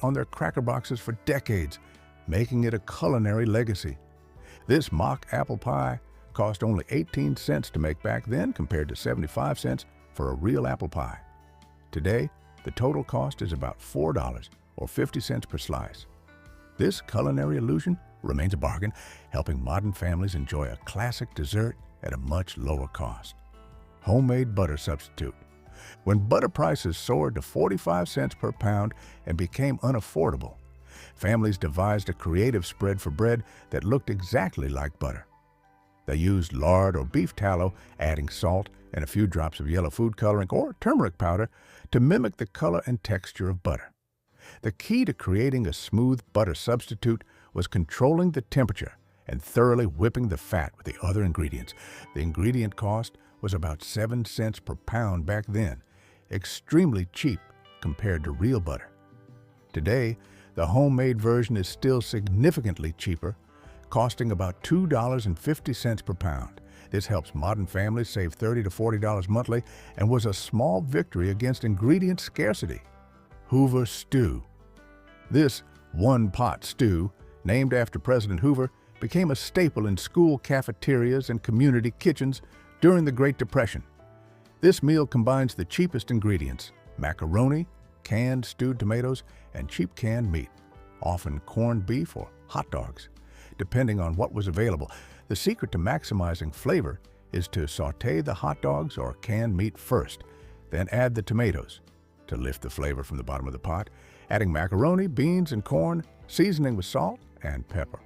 on their cracker boxes for decades, making it a culinary legacy. This mock apple pie cost only 18 cents to make back then compared to 75 cents for a real apple pie. Today, the total cost is about $4 or 50 cents per slice. This culinary illusion remains a bargain, helping modern families enjoy a classic dessert at a much lower cost. Homemade butter substitute. When butter prices soared to 45 cents per pound and became unaffordable, families devised a creative spread for bread that looked exactly like butter. They used lard or beef tallow, adding salt and a few drops of yellow food coloring or turmeric powder to mimic the color and texture of butter. The key to creating a smooth butter substitute was controlling the temperature and thoroughly whipping the fat with the other ingredients. The ingredient cost was about 7 cents per pound back then, extremely cheap compared to real butter. Today, the homemade version is still significantly cheaper, costing about $2.50 per pound. This helps modern families save $30 to $40 monthly and was a small victory against ingredient scarcity. Hoover Stew. This one-pot stew, named after President Hoover, became a staple in school cafeterias and community kitchens during the Great Depression. This meal combines the cheapest ingredients: macaroni, canned stewed tomatoes, and cheap canned meat, often corned beef or hot dogs, depending on what was available. The secret to maximizing flavor is to sauté the hot dogs or canned meat first, then add the tomatoes to lift the flavor from the bottom of the pot, adding macaroni, beans, and corn, seasoning with salt and pepper.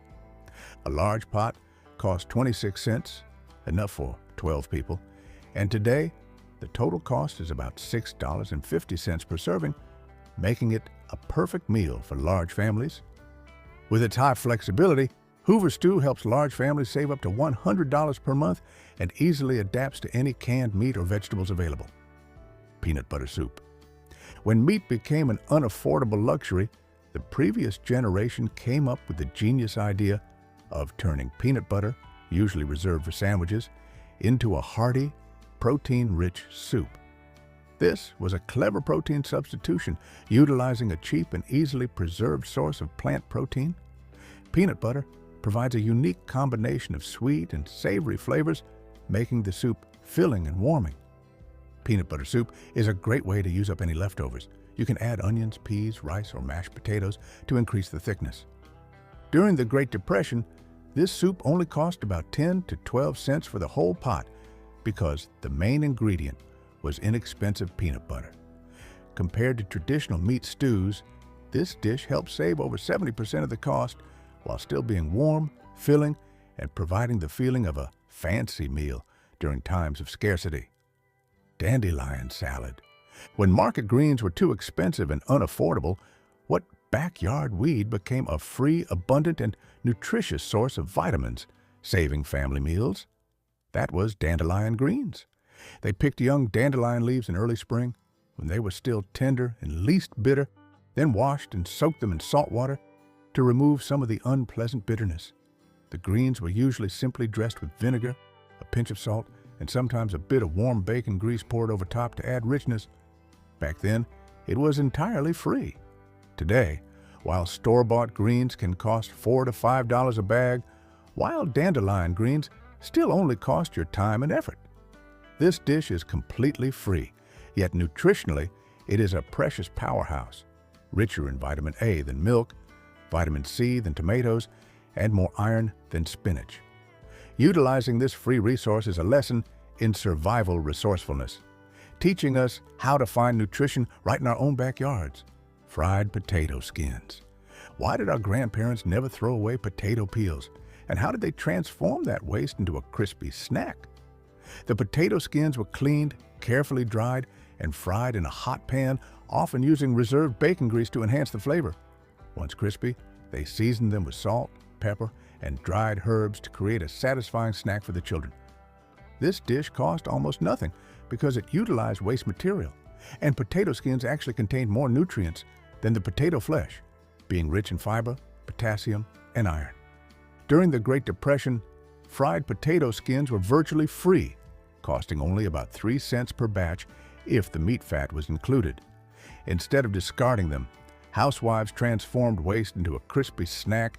A large pot costs 26 cents, enough for 12 people, and today the total cost is about $6.50 per serving, making it a perfect meal for large families. With its high flexibility, Hoover Stew helps large families save up to $100 per month and easily adapts to any canned meat or vegetables available. Peanut butter soup. When meat became an unaffordable luxury, the previous generation came up with the genius idea of turning peanut butter, usually reserved for sandwiches, into a hearty, protein-rich soup. This was a clever protein substitution, utilizing a cheap and easily preserved source of plant protein. Peanut butter provides a unique combination of sweet and savory flavors, making the soup filling and warming. Peanut butter soup is a great way to use up any leftovers. You can add onions, peas, rice, or mashed potatoes to increase the thickness. During the Great Depression, this soup only cost about 10 to 12 cents for the whole pot because the main ingredient was inexpensive peanut butter. Compared to traditional meat stews, this dish helps save over 70% of the cost while still being warm, filling, and providing the feeling of a fancy meal during times of scarcity. Dandelion salad. When market greens were too expensive and unaffordable, what backyard weed became a free, abundant, and nutritious source of vitamins, saving family meals? That was dandelion greens. They picked young dandelion leaves in early spring, when they were still tender and least bitter, then washed and soaked them in salt water to remove some of the unpleasant bitterness. The greens were usually simply dressed with vinegar, a pinch of salt, and sometimes a bit of warm bacon grease poured over top to add richness. Back then, it was entirely free. Today, while store-bought greens can cost $4 to $5 a bag, wild dandelion greens still only cost your time and effort. This dish is completely free, yet nutritionally, it is a precious powerhouse, richer in vitamin A than milk, vitamin C than tomatoes, and more iron than spinach. Utilizing this free resource is a lesson in survival resourcefulness, teaching us how to find nutrition right in our own backyards. Fried potato skins. Why did our grandparents never throw away potato peels? And how did they transform that waste into a crispy snack? The potato skins were cleaned, carefully dried, and fried in a hot pan, often using reserved bacon grease to enhance the flavor. Once crispy, they seasoned them with salt, pepper, and dried herbs to create a satisfying snack for the children. This dish cost almost nothing because it utilized waste material, and potato skins actually contained more nutrients than the potato flesh, being rich in fiber, potassium, and iron. During the Great Depression, fried potato skins were virtually free, costing only about 3 cents per batch if the meat fat was included. Instead of discarding them, Housewives transformed waste into a crispy snack.